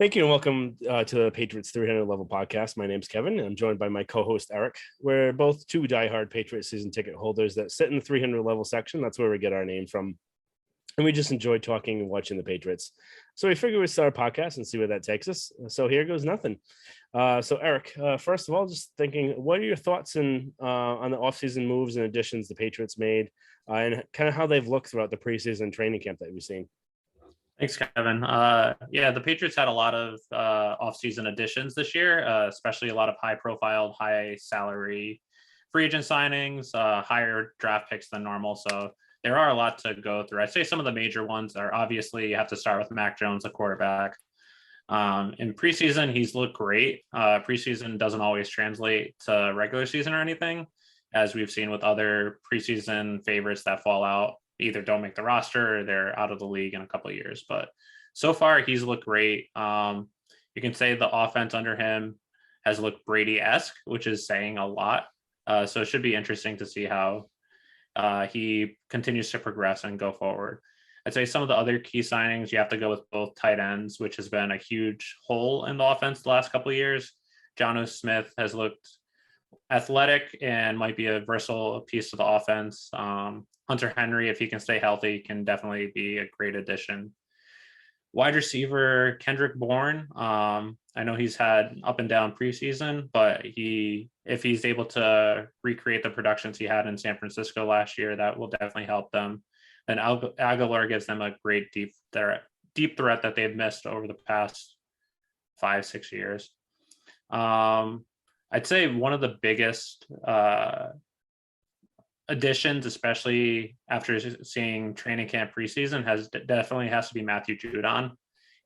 Thank you and welcome to the Patriots 300 level podcast. My name's Kevin. And I'm joined by my co-host Eric. We're both two diehard Patriots season ticket holders that sit in the 300 level section. That's where we get our name from. And we just enjoy talking and watching the Patriots. So we figured we'd start a podcast and see where that takes us. So here goes nothing. So Eric, first of all, just thinking, what are your thoughts on the offseason moves and additions the Patriots made and kind of how they've looked throughout the preseason training camp that we've seen? Thanks, Kevin. The Patriots had a lot of offseason additions this year, especially a lot of high-profile, high-salary free agent signings, higher draft picks than normal. So there are a lot to go through. I'd say some of the major ones are obviously you have to start with Mac Jones, the quarterback. In preseason, he's looked great. Preseason doesn't always translate to regular season or anything, as we've seen with other preseason favorites that fall out. Either don't make the roster or they're out of the league in a couple of years. But so far, he's looked great. You can say the offense under him has looked Brady-esque, which is saying a lot. So it should be interesting to see how he continues to progress and go forward. I'd say some of the other key signings, you have to go with both tight ends, which has been a huge hole in the offense the last couple of years. Jonnu Smith has looked athletic and might be a versatile piece of the offense. Hunter Henry, if he can stay healthy, can definitely be a great addition. Wide receiver Kendrick Bourne. I know he's had up and down preseason, but if he's able to recreate the productions he had in San Francisco last year, that will definitely help them. And Aguilar gives them a great deep threat that they've missed over the past 5-6 years. I'd say one of the biggest additions, especially after seeing training camp preseason, definitely has to be Matthew Judon.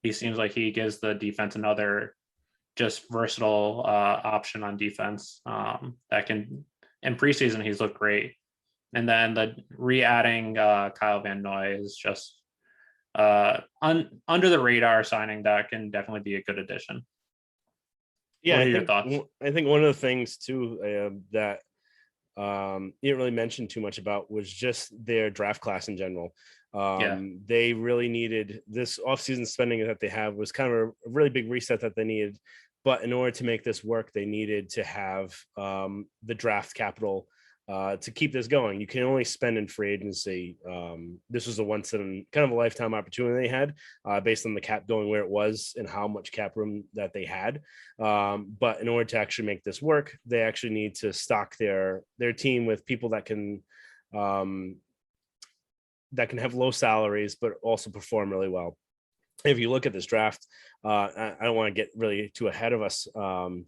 He seems like he gives the defense another just versatile option on defense that can. In preseason, he's looked great, and then the re-adding Kyle Van Noy is just under the radar signing that can definitely be a good addition. Yeah, I think one of the things too that you didn't really mention too much about was just their draft class in general. They really needed this offseason spending that they have was kind of a really big reset that they needed. But in order to make this work, they needed to have the draft capital to keep this going. You can only spend in free agency. This was a once in kind of a lifetime opportunity they had based on the cap going where it was and how much cap room that they had. But in order to actually make this work, they actually need to stock their team with people that can have low salaries, but also perform really well. If you look at this draft, I don't want to get really too ahead of us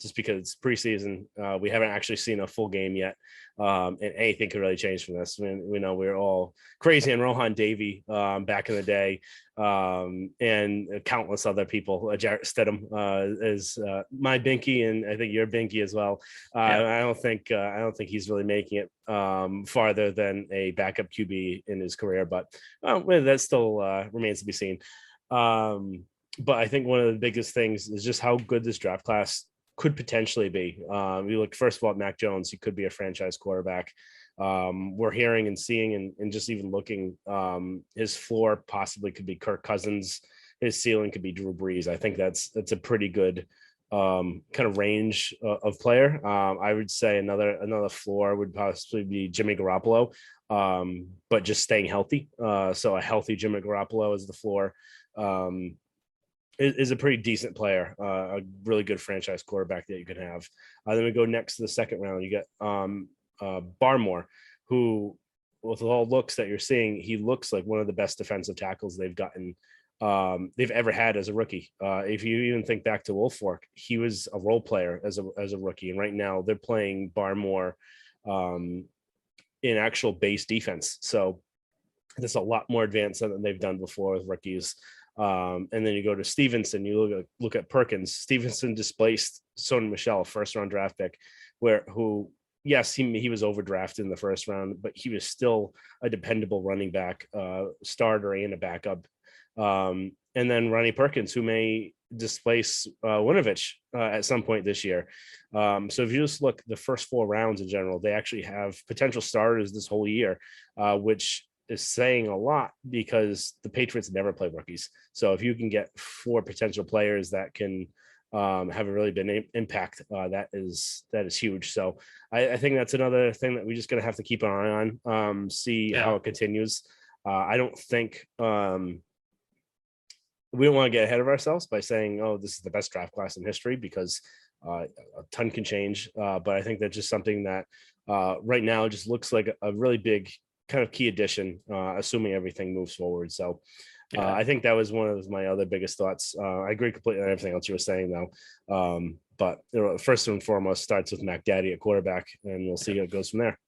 just because it's preseason. We haven't actually seen a full game yet, and anything could really change from this. I mean, we know we're all crazy on Rohan Davey back in the day, and countless other people. Jarrett Stidham is my binky, and I think your binky as well. I don't think he's really making it farther than a backup QB in his career, but that still remains to be seen. But I think one of the biggest things is just how good this draft class could potentially be. You look, first of all, at Mac Jones, he could be a franchise quarterback. We're hearing and seeing and just even looking, his floor possibly could be Kirk Cousins. His ceiling could be Drew Brees. I think that's a pretty good kind of range of player. I would say another floor would possibly be Jimmy Garoppolo, but just staying healthy. So a healthy Jimmy Garoppolo is the floor. Is a pretty decent player, a really good franchise quarterback that you can have. Then we go next to the second round. You get Barmore, who, with all looks that you're seeing, he looks like one of the best defensive tackles they've ever had as a rookie. If you even think back to Wolfork, he was a role player as a rookie, and right now they're playing Barmore in actual base defense. So that's a lot more advanced than they've done before with rookies. And then you go to Stevenson, you look at Perkins. Stevenson displaced Sony Michel, first-round draft pick, who yes, he was overdrafted in the first round, but he was still a dependable running back, starter and a backup. And then Ronnie Perkins, who may displace Winovich at some point this year. So if you just look the first 4 rounds in general, they actually have potential starters this whole year, which is saying a lot because the Patriots never play rookies. So if you can get 4 potential players that can have a really big impact, that is huge. So I think that's another thing that we just going to have to keep an eye on, see how Yeah. it continues. I don't think we don't want to get ahead of ourselves by saying, oh, this is the best draft class in history, because a ton can change. But I think that's just something that right now just looks like a really big kind of key addition, assuming everything moves forward. So Yeah. I think that was one of my other biggest thoughts. I agree completely on everything else you were saying, though. But first and foremost, starts with Mac Daddy at quarterback, and we'll see how it goes from there.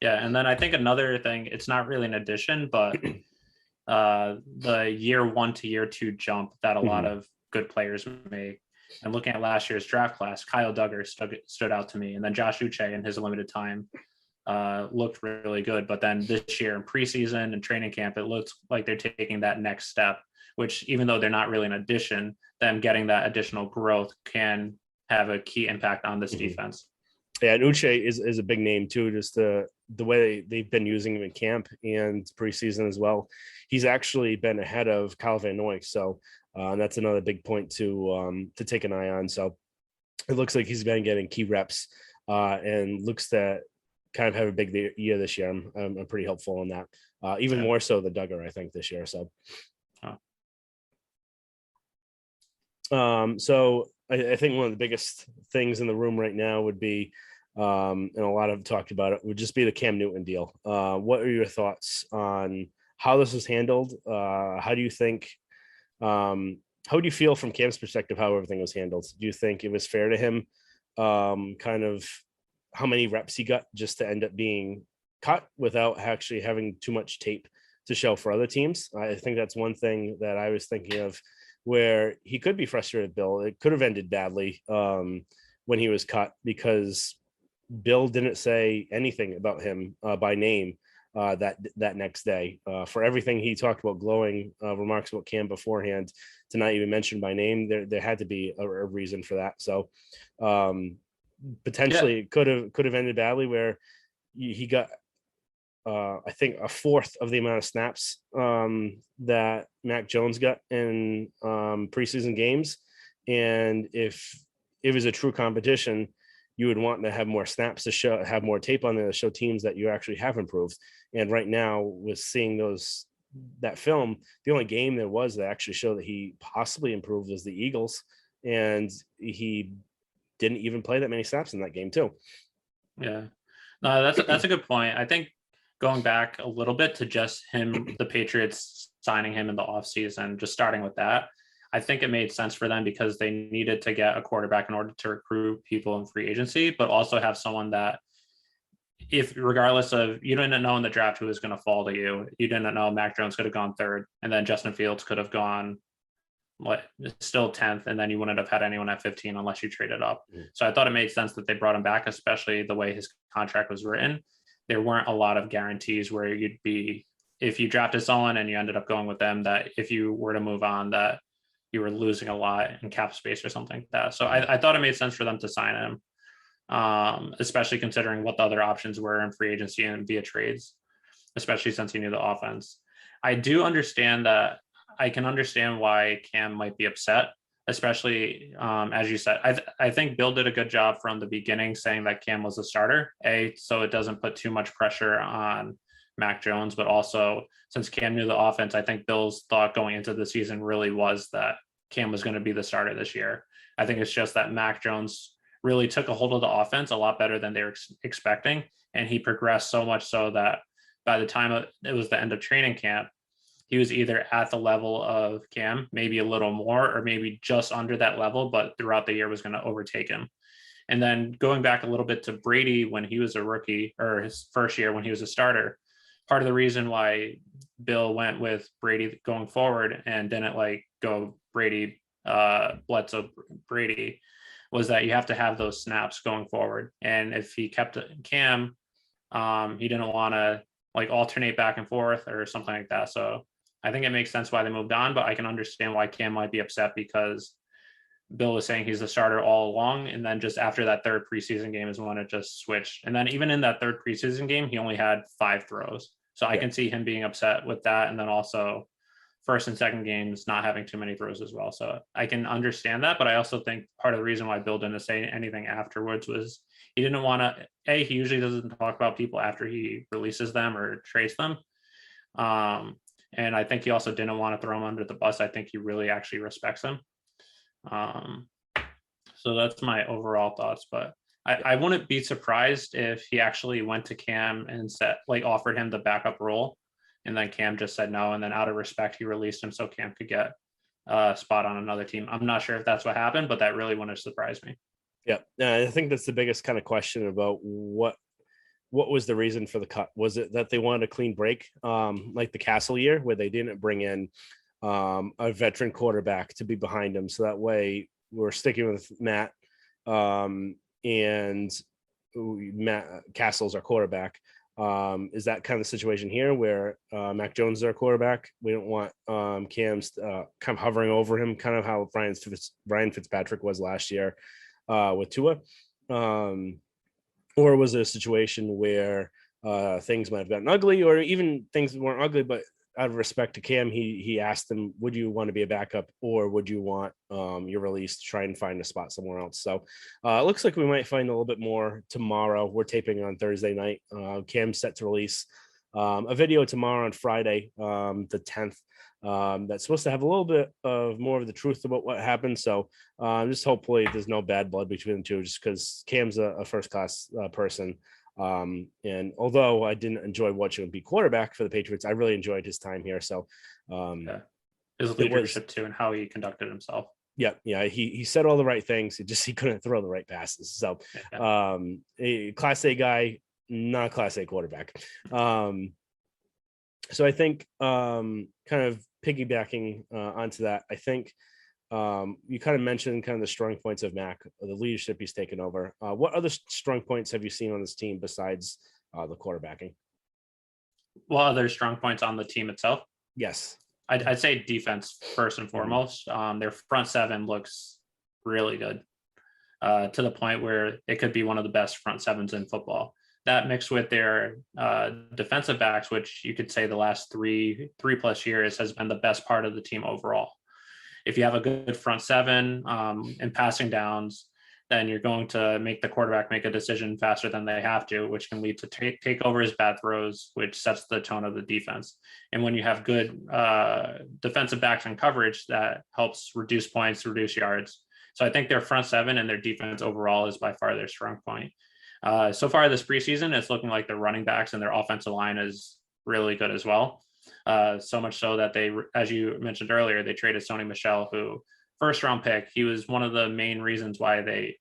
Yeah. And then I think another thing, it's not really an addition, but the year 1 to year 2 jump that a lot of good players make. And looking at last year's draft class, Kyle Duggar stood out to me. And then Josh Uche in his limited time looked really good. But then this year in preseason and training camp, it looks like they're taking that next step, which even though they're not really an addition, them getting that additional growth can have a key impact on this defense. Yeah, and Uche is a big name too. Just the way they've been using him in camp and preseason as well. He's actually been ahead of Kyle Van Noy, so that's another big point to take an eye on. So it looks like he's been getting key reps, and looks to kind of have a big year this year. I'm pretty hopeful on that, even more so than Duggar, I think, this year. So, so I think one of the biggest things in the room right now would be, and a lot of talked about it, would just be the Cam Newton deal. What are your thoughts on how this was handled? How do you think, how do you feel from Cam's perspective, how everything was handled? Do you think it was fair to him? Kind of how many reps he got just to end up being cut without actually having too much tape to show for other teams? I think that's one thing that I was thinking of, where he could be frustrated. Bill, it could have ended badly when he was cut, because Bill didn't say anything about him by name that next day. For everything he talked about, glowing remarks about Cam beforehand, to not even mention by name, there had to be a reason for that. So potentially it could have ended badly, where he got I think a fourth of the amount of snaps that Mac Jones got in preseason games. And if it was a true competition, you would want to have more snaps to have more tape on there to show teams that you actually have improved. And right now, with seeing that film, the only game there was that actually showed that he possibly improved was the Eagles, and he didn't even play that many snaps in that game too. Yeah, no, that's a good point. I think going back a little bit to just him, the Patriots signing him in the offseason, just starting with that, I think it made sense for them because they needed to get a quarterback in order to recruit people in free agency, but also have someone that, if regardless of, you didn't know in the draft who was going to fall to you, you didn't know Mac Jones could have gone 3rd, and then Justin Fields could have gone still 10th, and then you wouldn't have had anyone at 15 unless you traded up. So I thought it made sense that they brought him back, especially the way his contract was written. There weren't a lot of guarantees where you'd be, if you drafted someone and you ended up going with them, that if you were to move on, that you were losing a lot in cap space or something like that. So I thought it made sense for them to sign him, especially considering what the other options were in free agency and via trades, especially since he knew the offense. I do understand that. I can understand why Cam might be upset, especially as you said. I think Bill did a good job from the beginning saying that Cam was a starter, so it doesn't put too much pressure on Mac Jones, but also since Cam knew the offense, I think Bill's thought going into the season really was that Cam was going to be the starter this year. I think it's just that Mac Jones really took a hold of the offense a lot better than they were expecting, and he progressed so much so that by the time it was the end of training camp, he was either at the level of Cam, maybe a little more, or maybe just under that level, but throughout the year was going to overtake him. And then going back a little bit to Brady when he was a rookie, or his first year when he was a starter, part of the reason why Bill went with Brady going forward and didn't go Brady, Bledsoe Brady, was that you have to have those snaps going forward. And if he kept Cam, he didn't want to alternate back and forth or something like that. So I think it makes sense why they moved on, but I can understand why Cam might be upset because Bill was saying he's the starter all along. And then just after that 3rd preseason game is when it just switched. And then even in that 3rd preseason game, he only had 5 throws. So I can see him being upset with that. And then also first and second games not having too many throws as well. So I can understand that. But I also think part of the reason why Bill didn't say anything afterwards was he didn't want to, he usually doesn't talk about people after he releases them or trades them. And I think he also didn't want to throw him under the bus. I think he really actually respects him. So that's my overall thoughts. But I wouldn't be surprised if he actually went to Cam and said, like, offered him the backup role. And then Cam just said no. And then out of respect, he released him so Cam could get a spot on another team. I'm not sure if that's what happened, but that really wouldn't surprise me. Yeah. I think that's the biggest kind of question about what was the reason for the cut. Was it that they wanted a clean break, like the Castle year, where they didn't bring in a veteran quarterback to be behind him, so that way we're sticking with Matt, and Matt Castle's our quarterback. Is that kind of the situation here where Mac Jones is our quarterback? We don't want Cam's kind of hovering over him, kind of how Ryan Fitzpatrick was last year with Tua. Or was it a situation where things might have gotten ugly, or even things weren't ugly, but out of respect to Cam, he asked them, would you want to be a backup, or would you want your release to try and find a spot somewhere else? So it looks like we might find a little bit more tomorrow. We're taping on Thursday night. Cam's set to release a video tomorrow on Friday, the 10th. That's supposed to have a little bit of more of the truth about what happened. So just hopefully there's no bad blood between the two, just because Cam's a first-class person. And although I didn't enjoy watching him be quarterback for the Patriots, I really enjoyed his time here. So his leadership too, and how he conducted himself. Yeah. He said all the right things. He couldn't throw the right passes. So a Class A guy, not a Class A quarterback. So I think kind of piggybacking onto that, I think you kind of mentioned kind of the strong points of Mac, the leadership he's taken over. What other strong points have you seen on this team besides the quarterbacking? What other strong points on the team itself? Yes. I'd say defense first and foremost. Their front seven looks really good, to the point where it could be one of the best front sevens in football. That mixed with their defensive backs, which you could say the last three plus years has been the best part of the team overall. If you have a good front seven and passing downs, then you're going to make the quarterback make a decision faster than they have to, which can lead to takeovers, bad throws, which sets the tone of the defense. And when you have good defensive backs and coverage, that helps reduce points, reduce yards. So I think their front seven and their defense overall is by far their strong point. So far this preseason, it's looking like their running backs and their offensive line is really good as well. So much so that they, as you mentioned earlier, they traded Sony Michel, who first round pick. He was one of the main reasons why they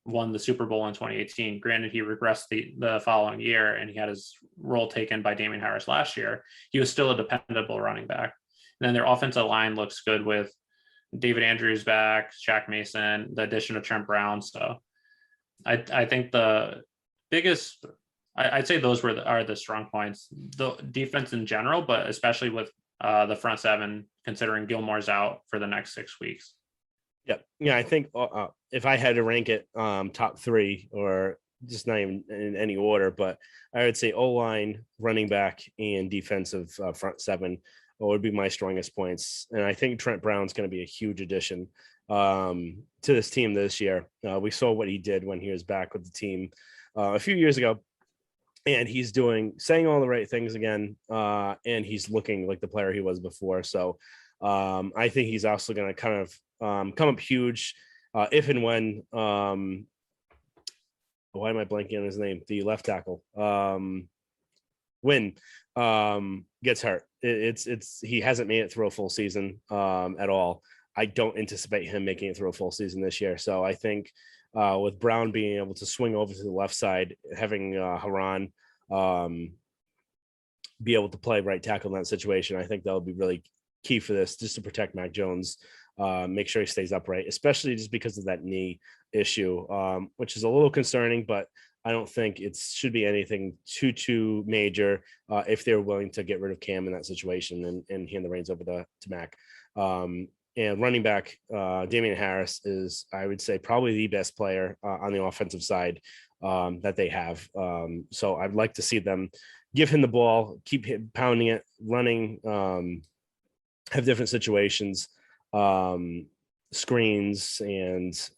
won the Super Bowl in 2018. Granted, he regressed the following year and he had his role taken by Damian Harris last year. He was still a dependable running back. And then their offensive line looks good with David Andrews back, Shaq Mason, the addition of Trent Brown. So I think the biggest, I'd say those are the strong points. The defense in general, but especially with the front seven, considering Gilmore's out for the next 6 weeks. Yeah. I think if I had to rank it top three, or just not even in any order, but I would say O-line, running back, and defensive front seven would be my strongest points. And I think Trent Brown's going to be a huge addition to this team this year. We saw what he did when he was back with the team a few years ago, and he's saying all the right things again, and he's looking like the player he was before. So I think he's also going to kind of come up huge if and when why am I blanking on his name? The left tackle Win gets hurt. He hasn't made it through a full season at all. I don't anticipate him making it through a full season this year. So I think with Brown being able to swing over to the left side, having Haran be able to play right tackle in that situation, I think that'll be really key for this, just to protect Mac Jones, make sure he stays upright, especially just because of that knee issue, which is a little concerning, but I don't think it should be anything too major if they're willing to get rid of Cam in that situation and hand the reins over to Mac. And running back, Damian Harris is, I would say, probably the best player on the offensive side that they have. So I'd like to see them give him the ball, keep pounding it, running, have different situations, screens, and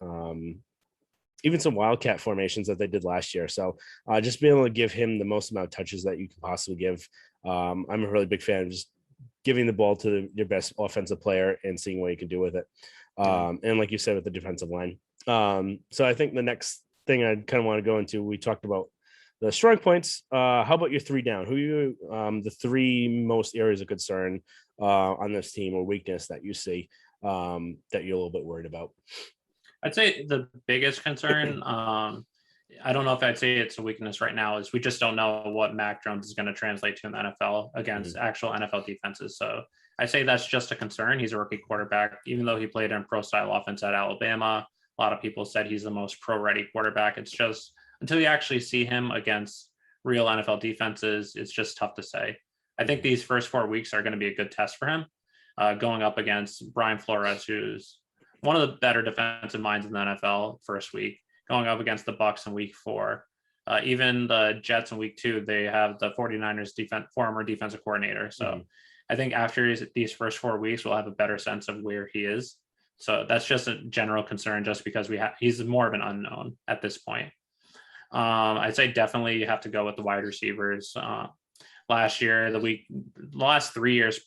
even some wildcat formations that they did last year. So just being able to give him the most amount of touches that you can possibly give. I'm a really big fan of just giving the ball to your best offensive player and seeing what you can do with it. And like you said, with the defensive line. So I think the next thing I kind of want to go into, we talked about the strong points. How about your 3 down? Who are you, the 3 most areas of concern on this team or weakness that you see that you're a little bit worried about? I'd say the biggest concern, I don't know if I'd say it's a weakness right now, is we just don't know what Mac Jones is going to translate to in the NFL against actual NFL defenses. So I say that's just a concern. He's a rookie quarterback, even though he played in pro style offense at Alabama. A lot of people said he's the most pro ready quarterback. It's just until you actually see him against real NFL defenses, it's just tough to say. I think these first 4 weeks are going to be a good test for him, going up against Brian Flores, who's one of the better defensive minds in the NFL first week, going up against the Bucs in week 4. Even the Jets in week 2, they have the 49ers former defensive coordinator. So I think after these first 4 weeks, we'll have a better sense of where he is. So that's just a general concern, just because he's more of an unknown at this point. I'd say definitely you have to go with the wide receivers. Last year, the last 3 years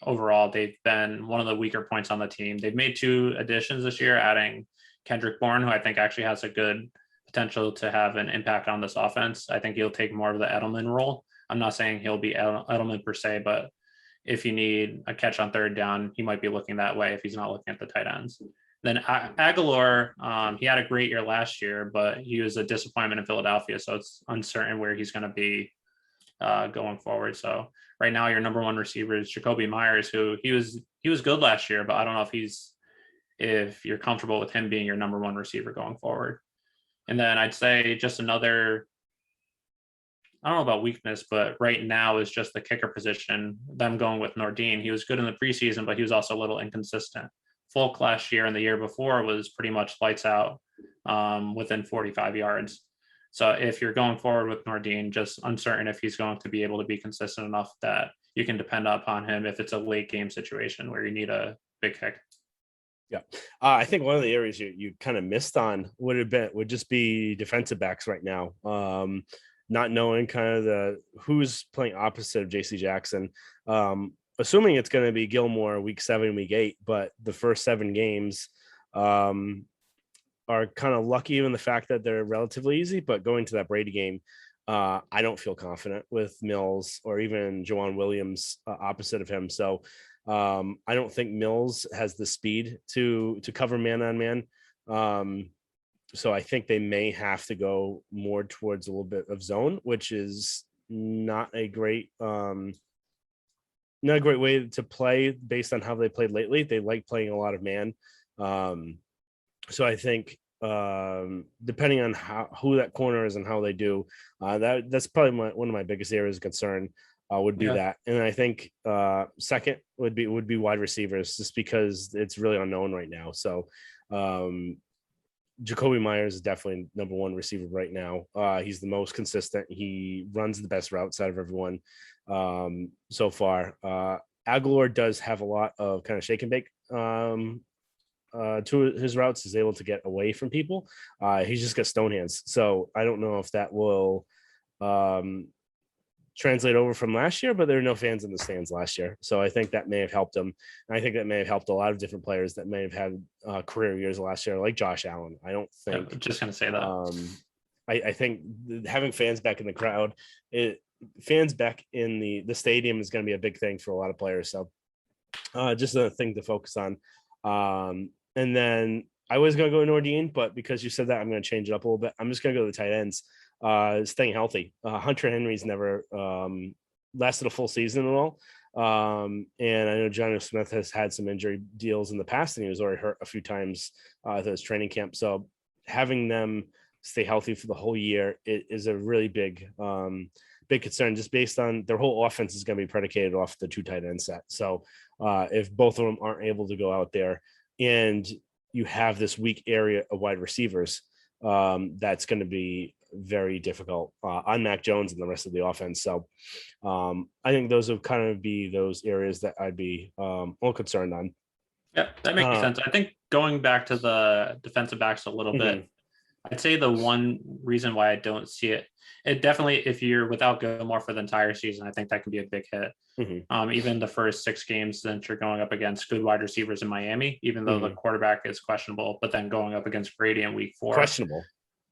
overall, they've been one of the weaker points on the team. They've made 2 additions this year, adding Kendrick Bourne, who I think actually has a good potential to have an impact on this offense. I think he'll take more of the Edelman role. I'm not saying he'll be Edelman per se, but if you need a catch on 3rd down, he might be looking that way if he's not looking at the tight ends. Then Aguilar, he had a great year last year, but he was a disappointment in Philadelphia, so it's uncertain where he's going to be going forward. So right now, your number 1 receiver is Jacoby Myers, who he was good last year, but I don't know if you're comfortable with him being your number 1 receiver going forward. And then I'd say just another, I don't know about weakness, but right now is just the kicker position. Them going with Nordine. He was good in the preseason, but he was also a little inconsistent. Folk last year and the year before was pretty much lights out within 45 yards. So if you're going forward with Nordine, just uncertain if he's going to be able to be consistent enough that you can depend upon him if it's a late game situation where you need a big kick. Yeah. I think one of the areas you kind of missed on would just be defensive backs right now. Not knowing kind of who's playing opposite of JC Jackson. Assuming it's going to be Gilmore week 7, week 8, but the first 7 games are kind of lucky in the fact that they're relatively easy, but going to that Brady game, I don't feel confident with Mills or even Jawan Williams opposite of him. So I don't think Mills has the speed to cover man on man. So I think they may have to go more towards a little bit of zone, which is not a great way to play based on how they played lately. They like playing a lot of man. So I think depending on who that corner is and how they do, that's probably one of my biggest areas of concern would be that. And I think second would be wide receivers, just because it's really unknown right now. So Jacoby Myers is definitely number 1 receiver right now. He's the most consistent. He runs the best routes out of everyone so far. Aguilar does have a lot of kind of shake and bake to his routes. He's able to get away from people. He's just got stone hands. So I don't know if that will translate over from last year, but there were no fans in the stands last year. So I think that may have helped him. And I think that may have helped a lot of different players that may have had career years last year, like Josh Allen. I don't think. I'm just going to say that. I think having fans back in the crowd, fans back in the stadium is going to be a big thing for a lot of players. So just a thing to focus on. And then I was going to go Nordine, but because you said that, I'm going to change it up a little bit. I'm just going to go to the tight ends. Staying healthy. Hunter Henry's never lasted a full season at all. And I know Johnny Smith has had some injury deals in the past, and he was already hurt a few times at his training camp. So having them stay healthy for the whole year is a really big concern, just based on their whole offense is going to be predicated off the 2 tight end set. So if both of them aren't able to go out there and you have this weak area of wide receivers, that's going to be very difficult on Mac Jones and the rest of the offense. So I think those would kind of be those areas that I'd be more concerned on. Yeah, that makes sense. I think going back to the defensive backs a little bit, I'd say the one reason why I don't see it definitely, if you're without Gilmore for the entire season, I think that can be a big hit. Even the first 6 games that you're going up against good wide receivers in Miami, even though the quarterback is questionable, but then going up against Brady in week 4. Questionable.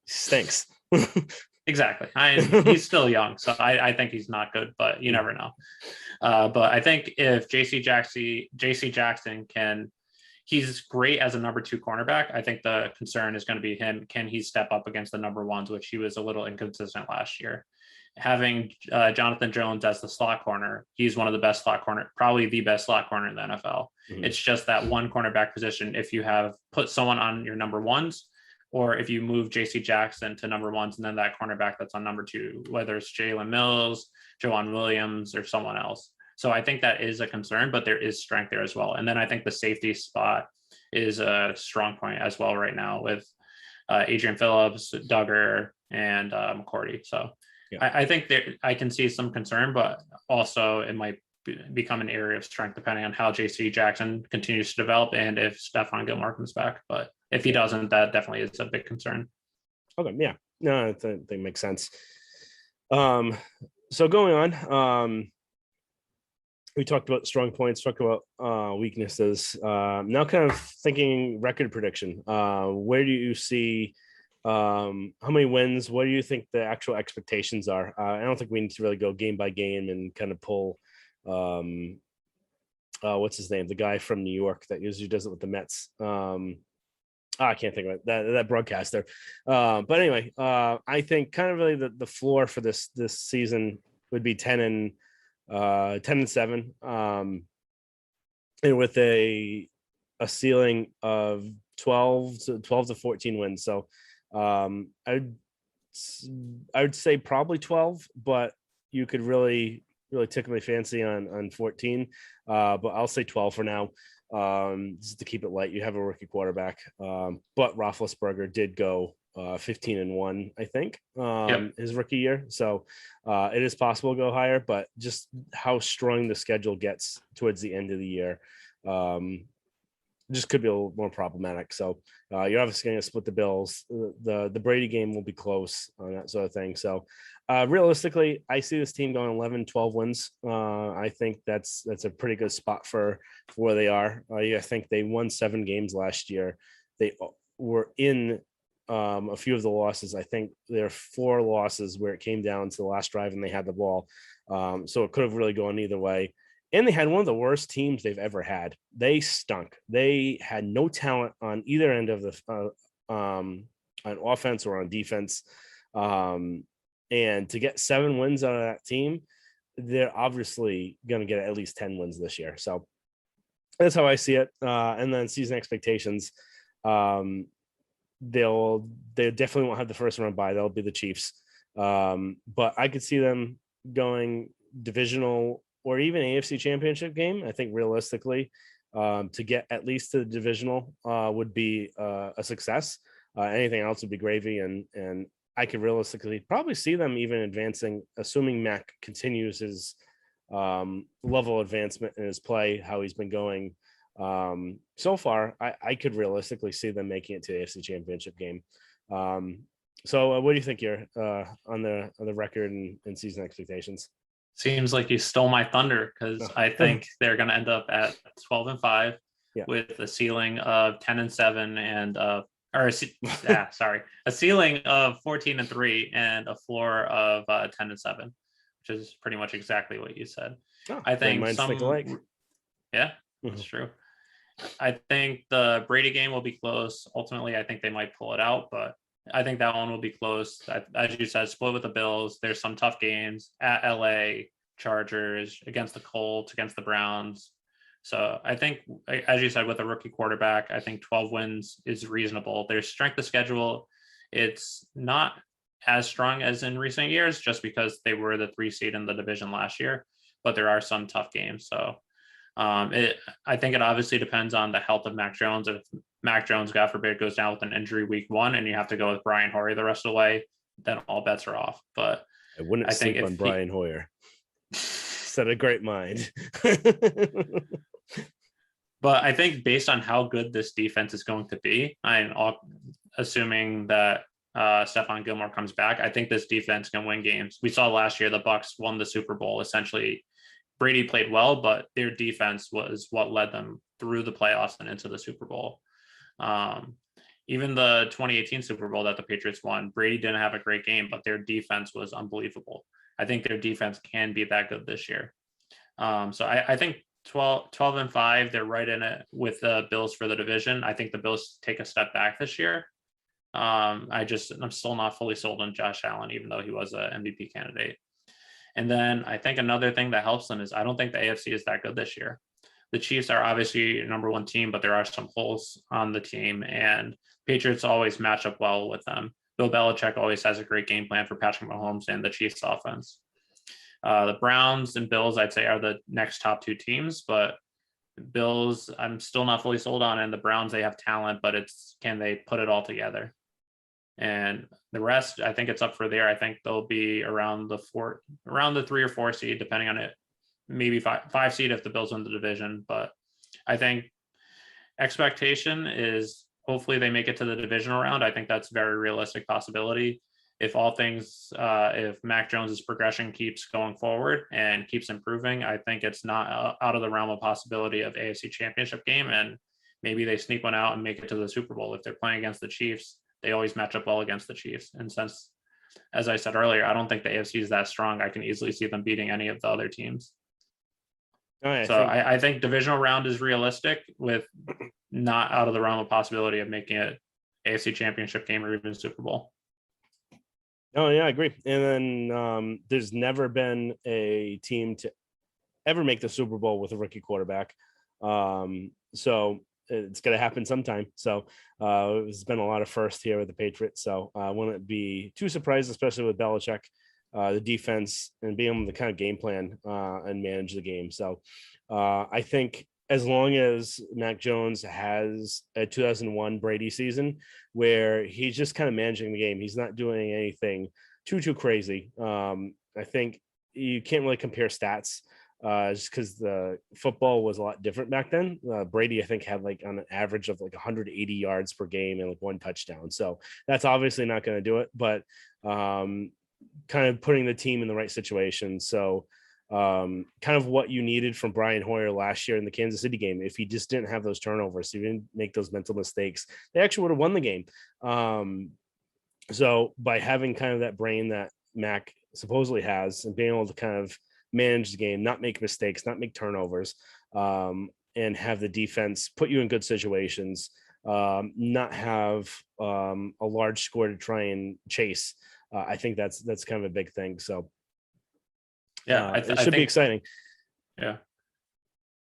Stinks. Exactly. He's still young, so I think he's not good, but you never know. But I think if JC Jackson he's great as a number 2 cornerback. I think the concern is going to be him. Can he step up against the number 1s, which he was a little inconsistent last year? Having Jonathan Jones as the slot corner, he's one of the best slot corner, probably the best slot corner in the NFL. It's just that one cornerback position. If you have put someone on your number 1s, or if you move JC Jackson to number 1s, and then that cornerback that's on number 2, whether it's Jalen Mills, Joanne Williams, or someone else. So I think that is a concern, but there is strength there as well. And then I think the safety spot is a strong point as well right now with Adrian Phillips, Duggar, and McCourty. So I think that I can see some concern, but also it might become an area of strength depending on how JC Jackson continues to develop and if Stephon Gilmore comes back. But if he doesn't, that definitely is a big concern. Okay, yeah, no, I think that makes sense. So going on, we talked about strong points, talked about weaknesses. Now kind of thinking record prediction. Where do you see how many wins? What do you think the actual expectations are? I don't think we need to really go game by game and kind of pull what's his name? The guy from New York that usually does it with the Mets. I can't think of it, that broadcaster. But anyway, I think kind of really the floor for this season would be 10-7, and with a ceiling of 12 to 14 wins. So I would say probably 12, but you could really tickle my fancy on 14. But I'll say 12 for now. Just to keep it light. You have a rookie quarterback, but Roethlisberger did go 15-1, I think, his rookie year. So it is possible to go higher, but just how strong the schedule gets towards the end of the year just could be a little more problematic. So you're obviously going to split the Bills. The Brady game will be close on that sort of thing. So realistically, I see this team going 11-12 wins. I think that's a pretty good spot for where they are. I think they won 7 games last year. They were in a few of the losses. I think there are 4 losses where it came down to the last drive and they had the ball. So it could have really gone either way. And they had one of the worst teams they've ever had. They stunk. They had no talent on either end of the on offense or on defense. And to get 7 wins out of that team, they're obviously going to get at least 10 wins this year. So that's how I see it. And then season expectations, they definitely won't have the first round bye. They'll be the Chiefs. But I could see them going divisional or even AFC championship game. I think realistically, to get at least to the divisional would be a success. Anything else would be gravy. And I could realistically probably see them even advancing, assuming Mac continues his level of advancement in his play, how he's been going so far. I could realistically see them making it to the AFC championship game. So what do you think here on the record and season expectations? Seems like you stole my thunder, because I think they're going to end up at 12-5 with a ceiling of 10-7 and a ceiling of 14-3 and a floor of 10-7, which is pretty much exactly what you said. I think that's true. I think the Brady game will be close. Ultimately, I think they might pull it out, but I think that one will be close. As you said, split with the Bills. There's some tough games at LA, Chargers, against the Colts, against the Browns. So I think, as you said, with a rookie quarterback, I think 12 wins is reasonable. Their strength of schedule, it's not as strong as in recent years, just because they were the 3 seed in the division last year, but there are some tough games. So I think it obviously depends on the health of Mac Jones. If Mac Jones, God forbid, goes down with an injury week 1 and you have to go with Brian Hoyer the rest of the way, then all bets are off. But I wouldn't I think sleep if on he Brian Hoyer. Set a great mind. but I think based on how good this defense is going to be, assuming that Stephon Gilmore comes back, I think this defense can win games. We saw last year the Bucs won the Super Bowl. Essentially, Brady played well, but their defense was what led them through the playoffs and into the Super Bowl. Even the 2018 Super Bowl that the Patriots won, Brady didn't have a great game, but their defense was unbelievable. I think their defense can be that good this year. So I think 12-5, they're right in it with the Bills for the division. I think the Bills take a step back this year. I'm still not fully sold on Josh Allen, even though he was an MVP candidate. And then I think another thing that helps them is I don't think the AFC is that good this year. The Chiefs are obviously number 1 team, but there are some holes on the team, and Patriots always match up well with them. Bill Belichick always has a great game plan for Patrick Mahomes and the Chiefs offense. The Browns and Bills, I'd say, are the next top 2 teams, but Bills, I'm still not fully sold on, and the Browns, they have talent, but can they put it all together? And the rest, I think it's up for there. I think they'll be around the 3 or 4 seed, depending on it. Maybe 5 seed if the Bills win the division. But I think expectation is hopefully they make it to the divisional round. I think that's a very realistic possibility. If if Mac Jones's progression keeps going forward and keeps improving, I think it's not out of the realm of possibility of AFC Championship game, and maybe they sneak one out and make it to the Super Bowl. If they're playing against the Chiefs, they always match up well against the Chiefs. And since, as I said earlier, I don't think the AFC is that strong, I can easily see them beating any of the other teams. I think divisional round is realistic, with not out of the realm of possibility of making it AFC Championship game or even Super Bowl. Oh, yeah, I agree. And then there's never been a team to ever make the Super Bowl with a rookie quarterback. So it's going to happen sometime. So it's been a lot of firsts here with the Patriots. So I wouldn't be too surprised, especially with Belichick, the defense, and being able to kind of game plan and manage the game. So I think as long as Mac Jones has a 2001 Brady season where he's just kind of managing the game, he's not doing anything too crazy. I think you can't really compare stats just because the football was a lot different back then. Brady, I think, had like on an average of like 180 yards per game and like 1 touchdown. So that's obviously not going to do it, but kind of putting the team in the right situation. So kind of what you needed from Brian Hoyer last year in the Kansas City game. If he just didn't have those turnovers, he didn't make those mental mistakes, they actually would have won the game. So by having kind of that brain that Mac supposedly has and being able to kind of manage the game, not make mistakes, not make turnovers, and have the defense put you in good situations, not have a large score to try and chase. I think that's kind of a big thing. So yeah, it should be exciting. Yeah.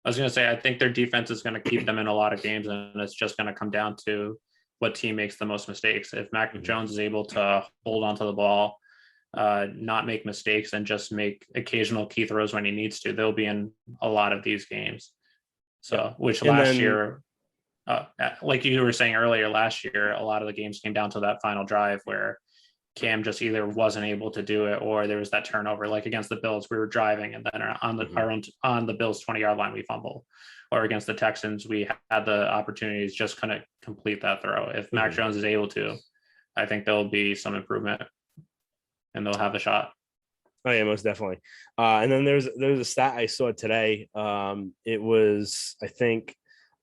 I was going to say, I think their defense is going to keep them in a lot of games, and it's just going to come down to what team makes the most mistakes. If Mac Jones is able to hold onto the ball, not make mistakes, and just make occasional key throws when he needs to, they'll be in a lot of these games. So, which last year, like you were saying earlier, last year, a lot of the games came down to that final drive where Cam just either wasn't able to do it, or there was that turnover. Like against the Bills, we were driving, and then on the Bills 20-yard line, we fumble. Or against the Texans, we had the opportunities, just couldn't complete that throw. If Mac Jones is able to, I think there'll be some improvement, and they'll have a shot. Oh yeah, most definitely. And then there's a stat I saw today. It was, I think,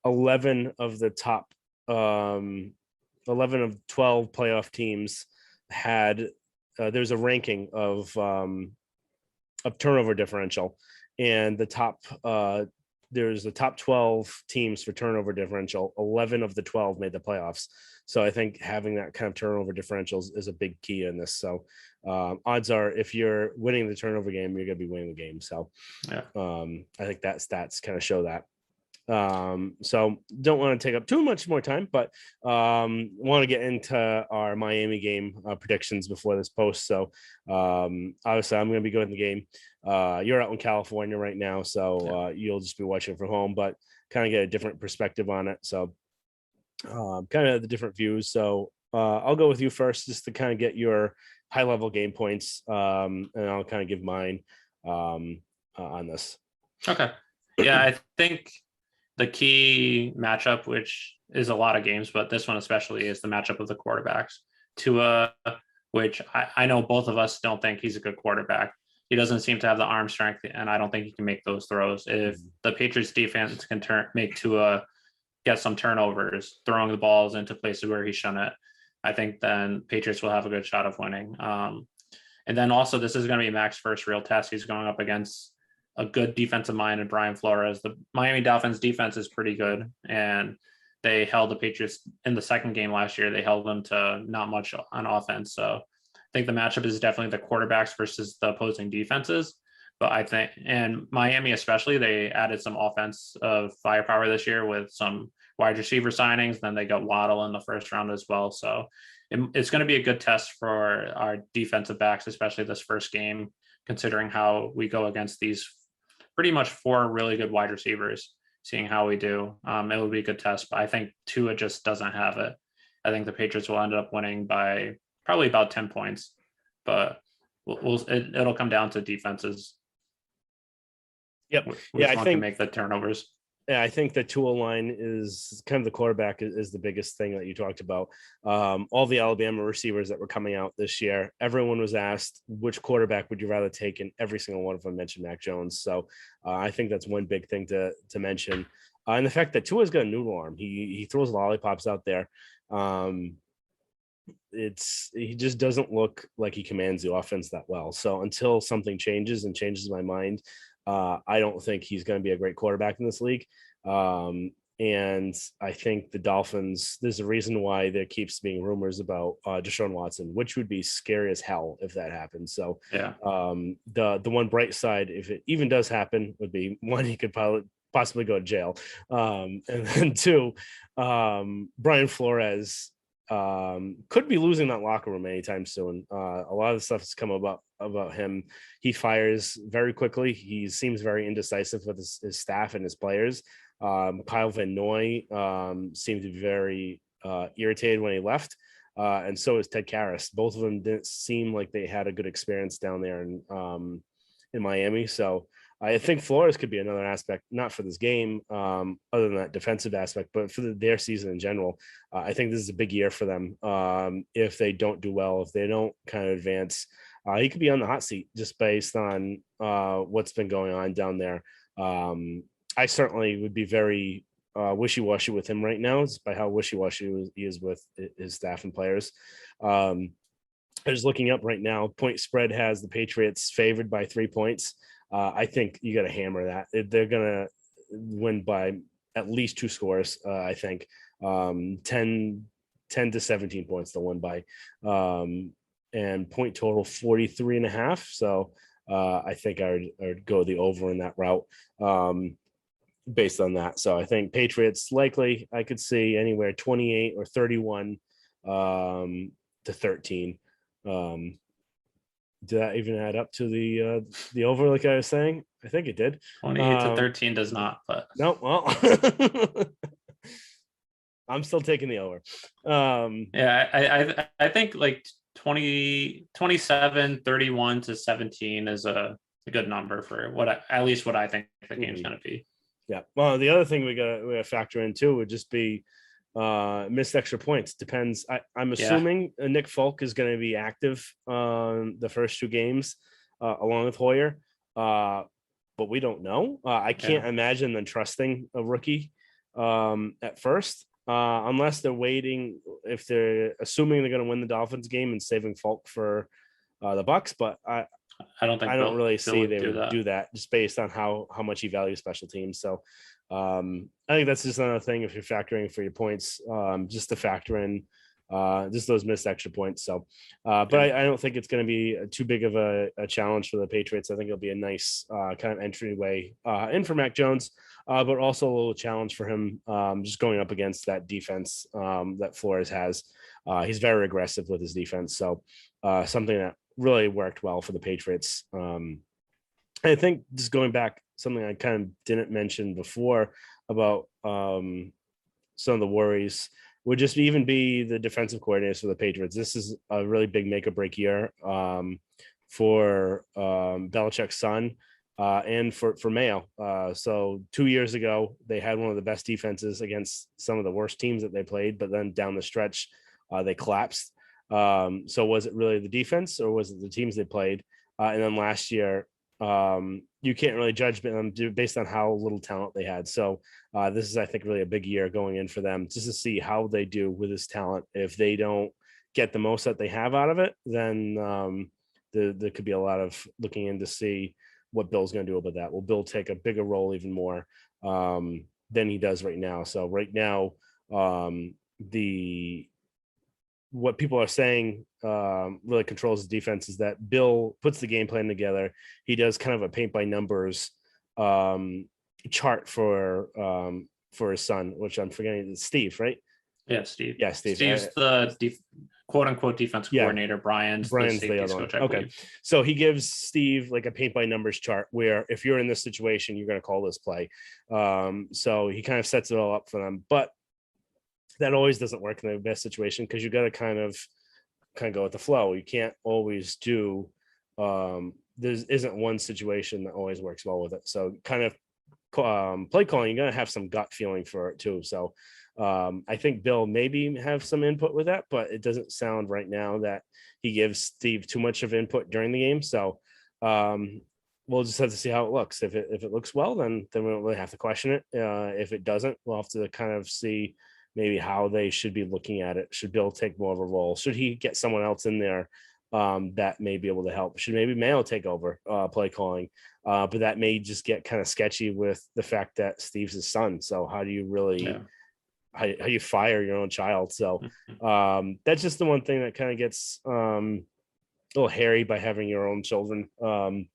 11 of the top 11 of 12 playoff teams had there's a ranking of turnover differential, and the top there's the top 12 teams for turnover differential. 11 of the 12 made the playoffs. So I think having that kind of turnover differentials is a big key in this. So odds are, if you're winning the turnover game, you're going to be winning the game. So yeah, I think that stats kind of show that. So don't want to take up too much more time, but want to get into our Miami game predictions before this post. So obviously I'm going to be going to the game. You're out in California right now, so you'll just be watching from home, but kind of get a different perspective on it. So kind of the different views. So I'll go with you first, just to kind of get your high level game points, and I'll kind of give mine on this. Okay. Yeah, I think the key matchup, which is a lot of games, but this one especially, is the matchup of the quarterbacks. Tua, which I know both of us don't think he's a good quarterback. He doesn't seem to have the arm strength, and I don't think he can make those throws. If the Patriots defense can make Tua get some turnovers, throwing the balls into places where he shouldn't, I think then Patriots will have a good shot of winning. And then also, this is going to be Mac's first real test. He's going up against a good defensive mind in Brian Flores. The Miami Dolphins defense is pretty good, and they held the Patriots in the second game last year. They held them to not much on offense. So I think the matchup is definitely the quarterbacks versus the opposing defenses. But I think, and Miami especially, they added some offensive firepower this year with some wide receiver signings. Then they got Waddle in the first round as well. So it's going to be a good test for our defensive backs, especially this first game, considering how we go against these pretty much four really good wide receivers, seeing how we do. It will be a good test, but I think Tua just doesn't have it. I think the Patriots will end up winning by probably about 10 points, but it'll come down to defenses. Yep. Which one can make the turnovers. Yeah, I think the Tua line is kind of the quarterback is the biggest thing that you talked about. All the Alabama receivers that were coming out this year, everyone was asked which quarterback would you rather take, and every single one of them mentioned Mac Jones. So I think that's one big thing to mention. And the fact that Tua's got a noodle arm, he throws lollipops out there. He just doesn't look like he commands the offense that well. So until something changes and changes my mind, I don't think he's going to be a great quarterback in this league. And I think the Dolphins, there's a reason why there keeps being rumors about Deshaun Watson, which would be scary as hell if that happens. So yeah, the one bright side, if it even does happen, would be one, he could possibly go to jail. And then two, Brian Flores could be losing that locker room anytime soon. A lot of stuff has come about him. He fires very quickly. He seems very indecisive with his staff and his players. Kyle Van Noy seemed to be very irritated when he left. And so is Ted Karras. Both of them didn't seem like they had a good experience down there in Miami. So I think Flores could be another aspect, not for this game, other than that defensive aspect, but for their season in general. I think this is a big year for them. If they don't do well, if they don't kind of advance, he could be on the hot seat just based on what's been going on down there. I certainly would be very wishy-washy with him right now, just by how wishy-washy he is with his staff and players. I was looking up right now. Point spread has the Patriots favored by 3 points. I think you got to hammer that. They're going to win by at least 2 scores, I think. 10 to 17 points to win by. And point total 43.5. So I think I would go the over in that route based on that. So I think Patriots likely, I could see anywhere 28 or 31 to 13. Did that even add up to the over, like I was saying? I think it did. 28 to 13 does not, but no, well, I'm still taking the over. Yeah, I think like 27, 31 to 17 is a good number for at least what I think the game's going to be. Yeah. Well, the other thing we got to factor in too would just be missed extra points. Depends. I'm assuming Nick Folk is going to be active on the first 2 games along with Hoyer, but we don't know. I can't imagine them trusting a rookie at first, unless they're waiting. If they're assuming they're going to win the Dolphins game and saving Folk for the Bucks, but I don't really see they would do that just based on how much he values special teams. So I think that's just another thing if you're factoring for your points, just to factor in just those missed extra points. So, but I don't think it's going to be too big of a challenge for the Patriots. I think it'll be a nice kind of entryway in for Mac Jones, but also a little challenge for him just going up against that defense that Flores has. He's very aggressive with his defense. So something that really worked well for the Patriots. I think just going back, something I kind of didn't mention before about some of the worries would just even be the defensive coordinators for the Patriots. This is a really big make or break year for Belichick's son and for Mayo. So 2 years ago, they had one of the best defenses against some of the worst teams that they played, but then down the stretch, they collapsed. So was it really the defense or was it the teams they played? And then last year, you can't really judge them based on how little talent they had. So this is, I think, really a big year going in for them just to see how they do with this talent. If they don't get the most that they have out of it, then there could be a lot of looking in to see what Bill's going to do about that. Will Bill take a bigger role even more than he does right now? So right now, what people are saying really controls the defense is that Bill puts the game plan together. He does kind of a paint by numbers chart for his son, which I'm forgetting. It's Steve, right? Yeah, Steve. Yeah, Steve. Steve's the quote unquote defense coordinator. Brian's the safety coach, I believe. Okay. So he gives Steve like a paint by numbers chart where if you're in this situation, you're going to call this play. So he kind of sets it all up for them. But that always doesn't work in the best situation because you got to kind of go with the flow. You can't always do there isn't one situation that always works well with it. So kind of play calling, you're gonna have some gut feeling for it too. So I think Bill maybe have some input with that, but it doesn't sound right now that he gives Steve too much of input during the game. So we'll just have to see how it looks. If it looks well, then we don't really have to question it. If it doesn't, we'll have to kind of see maybe how they should be looking at it. Should Bill take more of a role? Should he get someone else in there that may be able to help? Should maybe Mayo take over play calling? But that may just get kind of sketchy with the fact that Steve's his son. So how do you really how you fire your own child? So that's just the one thing that kind of gets a little hairy by having your own children on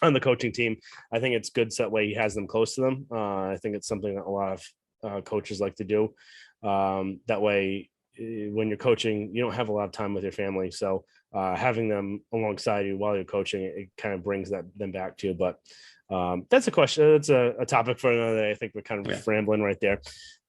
the coaching team. I think it's good so that way he has them close to them. I think it's something that a lot of coaches like to do. That way, when you're coaching, you don't have a lot of time with your family. So having them alongside you while you're coaching, it kind of brings them back to you. But that's a question. That's a topic for another day. I think we're kind of rambling right there.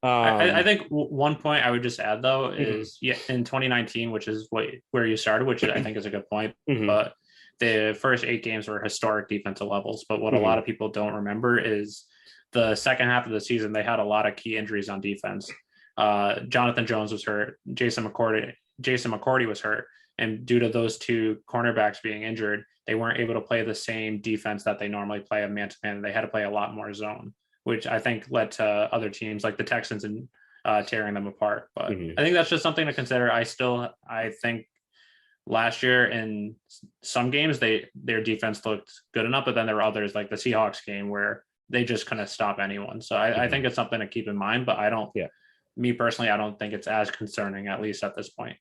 I think one point I would just add though is in 2019, which is where you started, which I think is a good point. But the first 8 games were historic defensive levels. But what a lot of people don't remember is the second half of the season, they had a lot of key injuries on defense. Jonathan Jones was hurt. Jason McCourty was hurt. And due to those 2 cornerbacks being injured, they weren't able to play the same defense that they normally play a man-to-man. They had to play a lot more zone, which I think led to other teams like the Texans and tearing them apart. But I think that's just something to consider. I think last year in some games, their defense looked good enough, but then there were others like the Seahawks game where they just couldn't stop anyone. So I think it's something to keep in mind, but me personally, I don't think it's as concerning, at least at this point.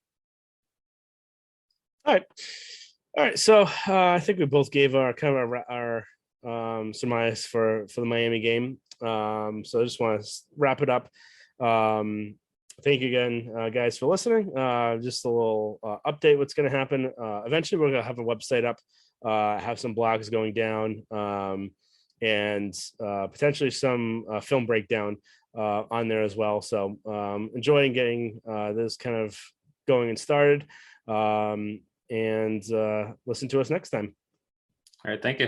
All right. So I think we both gave our kind of our surmise for the Miami game. So I just want to wrap it up. Thank you again, guys, for listening. Just a little update what's going to happen. Eventually, we're going to have a website up, have some blogs going down, and potentially some film breakdown on there as well. So enjoying getting this kind of going and started. And listen to us next time. All right. Thank you.